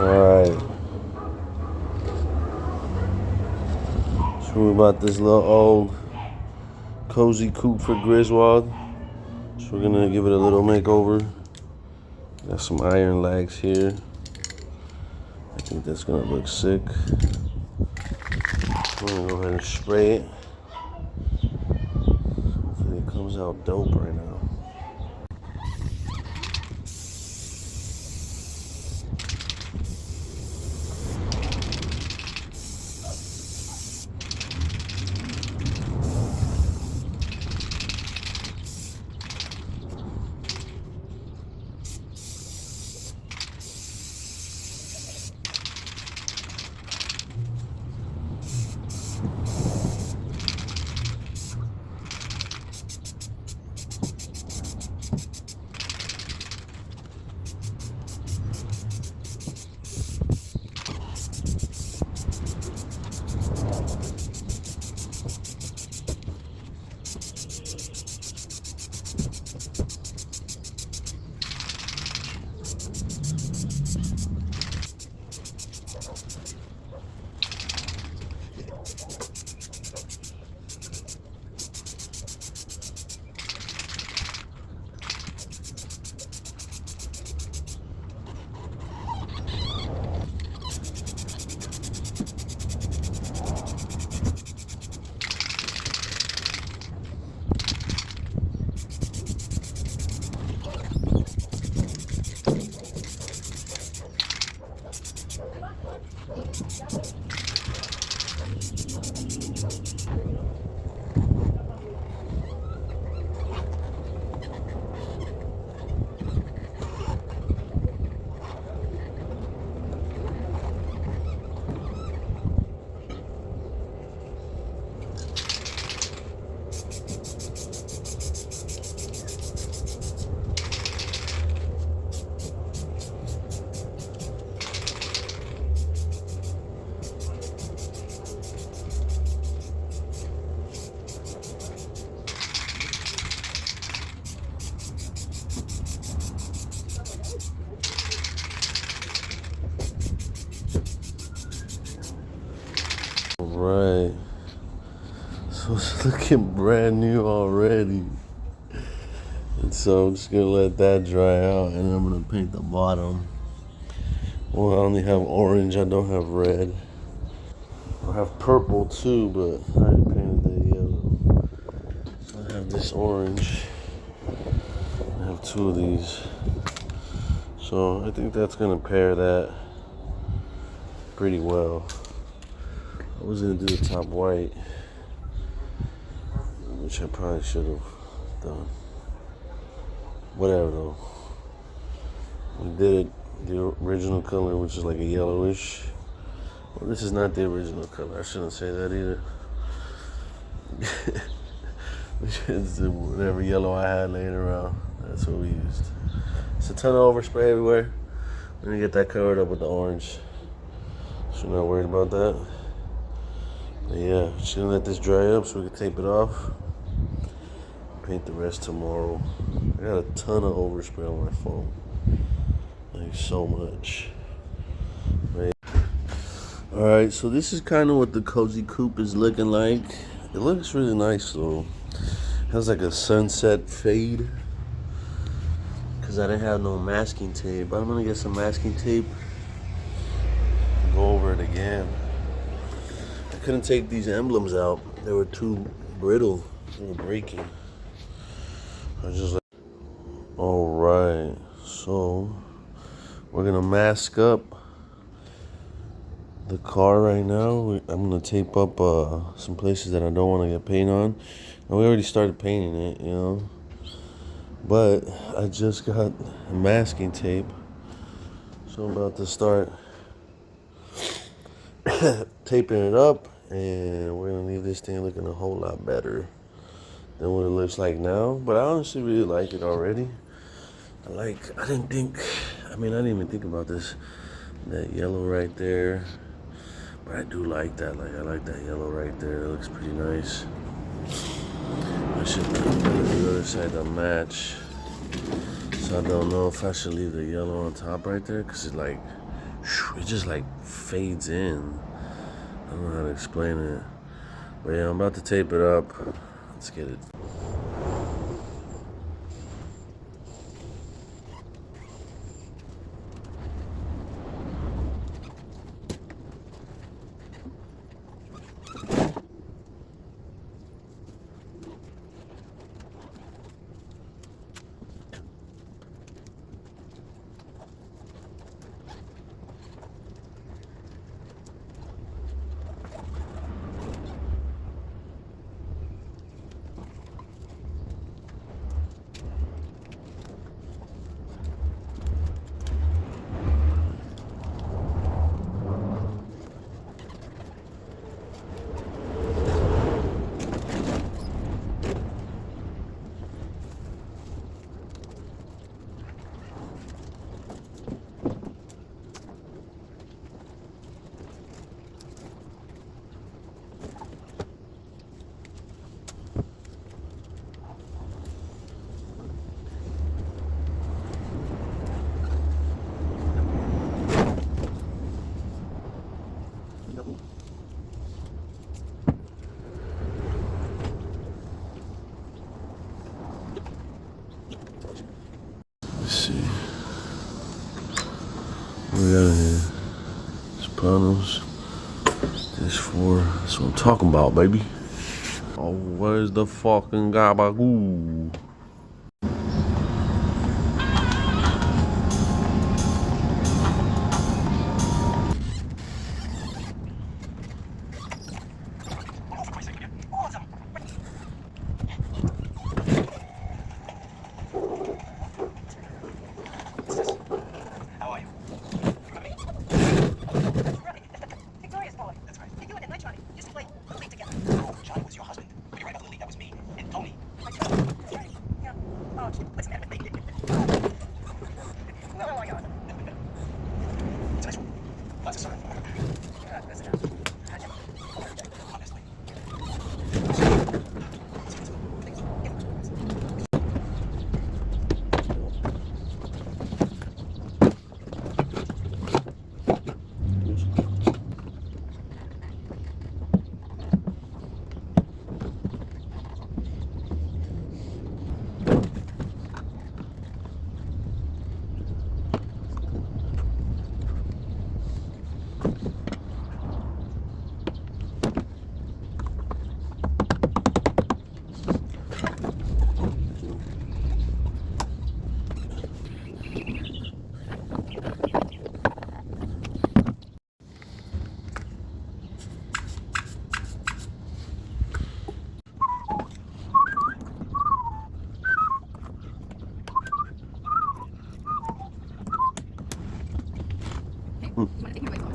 Alright, so we're about this little old cozy coupe for Griswold. So we're gonna give it a little makeover. Got some iron legs here. I think that's gonna look sick. I'm gonna go ahead and spray it. Hopefully it comes out dope right now. Alright, so it's looking brand new already. And so I'm just gonna let that dry out and then I'm gonna paint the bottom. Well, I only have orange, I don't have red. I have purple too, but I already painted that yellow. So I have this orange. I have two of these. So I think that's gonna pair that pretty well. I was gonna do the top white, which I probably should have done. Whatever though. We did it the original color, which is like a yellowish. Well, this is not the original color. I shouldn't say that either. It's whatever yellow I had laying around. That's what we used. It's a ton of overspray everywhere. We're gonna get that covered up with the orange. So we're not worried about that. But yeah, just gonna let this dry up so we can tape it off. Paint the rest tomorrow. I got a ton of overspray on my phone. Like so much. Right. Alright, so this is kind of what the cozy coupe is looking like. It looks really nice though. It has like a sunset fade. Cause I didn't have no masking tape. But I'm gonna get some masking tape and go over it again. I couldn't take these emblems out. They were too brittle. They were breaking. I just like, alright, so we're gonna mask up the car right now. I'm gonna tape up some places that I don't want to get paint on. And we already started painting it, you know. But I just got masking tape, so I'm about to start taping it up, and we're gonna leave this thing looking a whole lot better than what it looks like now. But I honestly really like it already. I didn't even think about this. That yellow right there. But I do like that. I like that yellow right there. It looks pretty nice. I should put the other side to match. So I don't know if I should leave the yellow on top right there, because it like it just like fades in. I don't know how to explain it. But yeah, I'm about to tape it up. Let's get it. Let's see. What we got in here? Sopranos. This for. That's what I'm talking about, baby. Oh, where's the fucking gabagoo?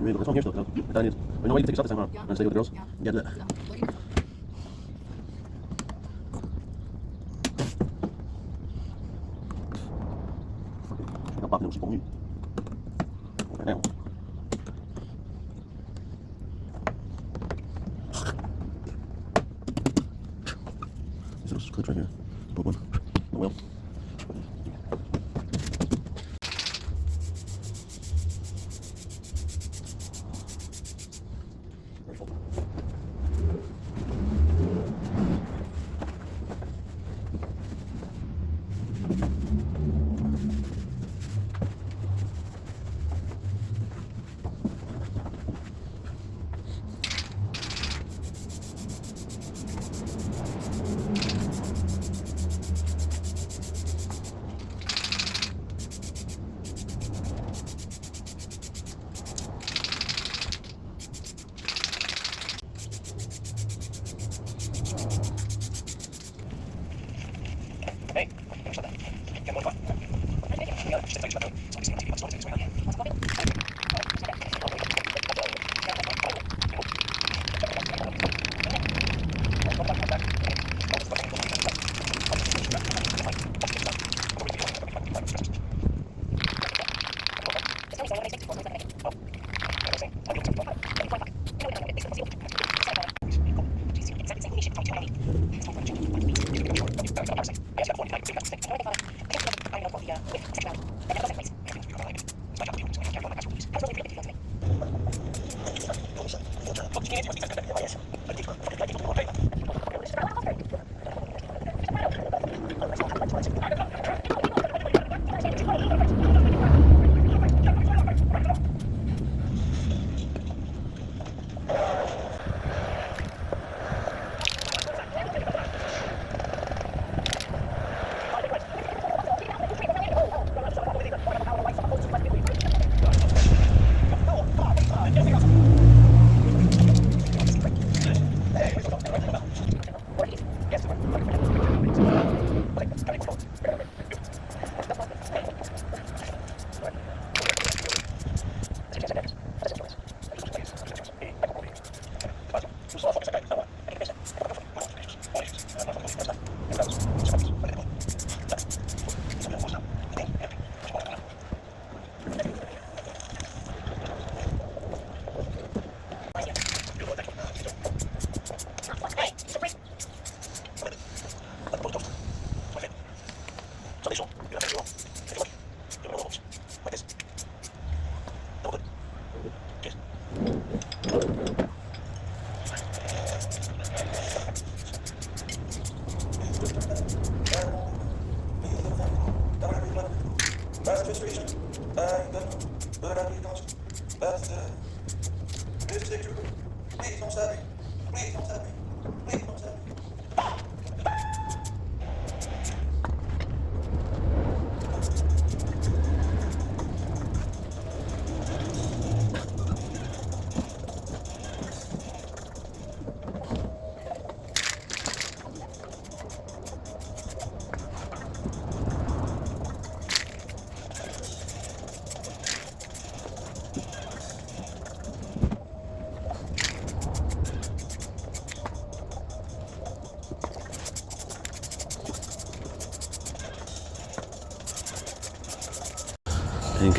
Really, this one here still though. I thought it is. But no way you can take yourself this time around. Wanna stay with the girls? Yeah, do that. Nó bọc nó cũng như. Right now. These little clips right here. Put one. Oh well.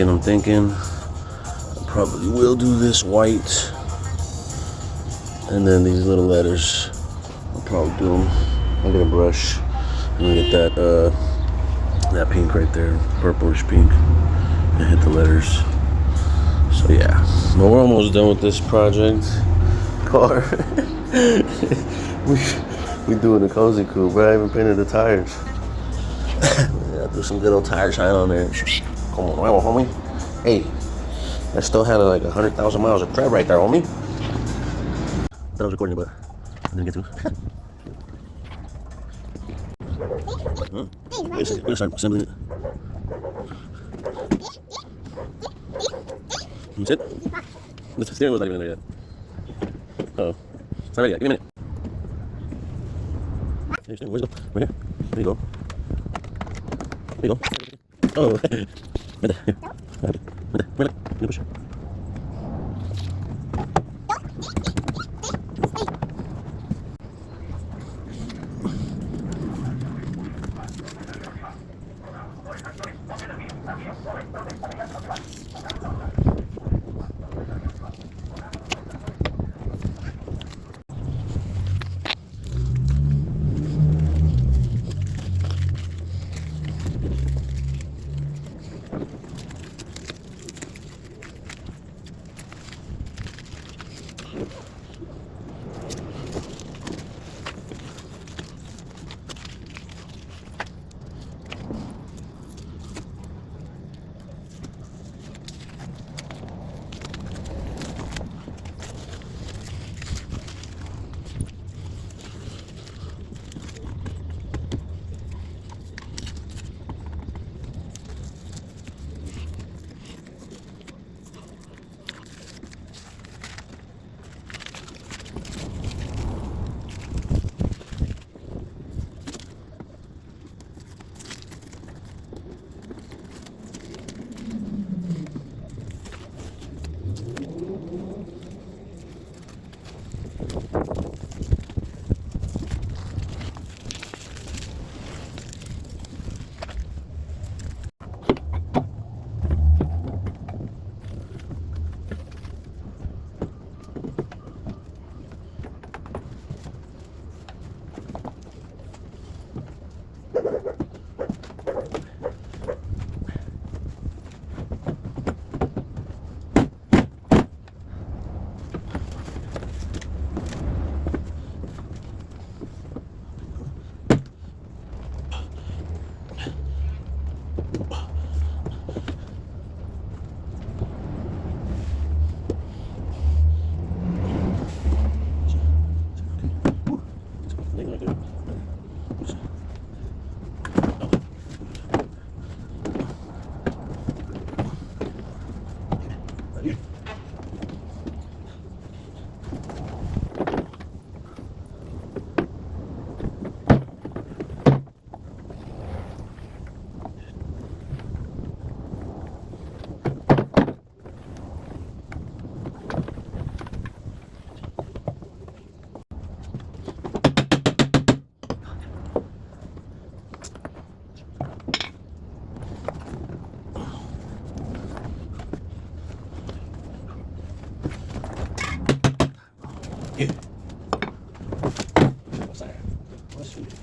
I'm thinking I probably will do this white, and then these little letters I'll probably do them. I'll get a brush and get that pink right there, purplish pink, and hit the letters. So yeah, but we're almost done with this project. Car. we doing a cozy coupe, but I haven't painted the tires. Yeah, do some good old tire shine on there. Come on, homie. Hey, I still had like 100,000 miles of tread right there, homie. Thought I was recording it, but I didn't get to. Wait a second, we're gonna start assembling it. That's it? The steering wheel's not even there yet. Uh-oh. It's not ready yet. Give me a minute. Hey, steering wheel's go? Right here. There you go. There you go. Oh, right there. Here. Right there. Right there. Give me a push. What's that? What's it?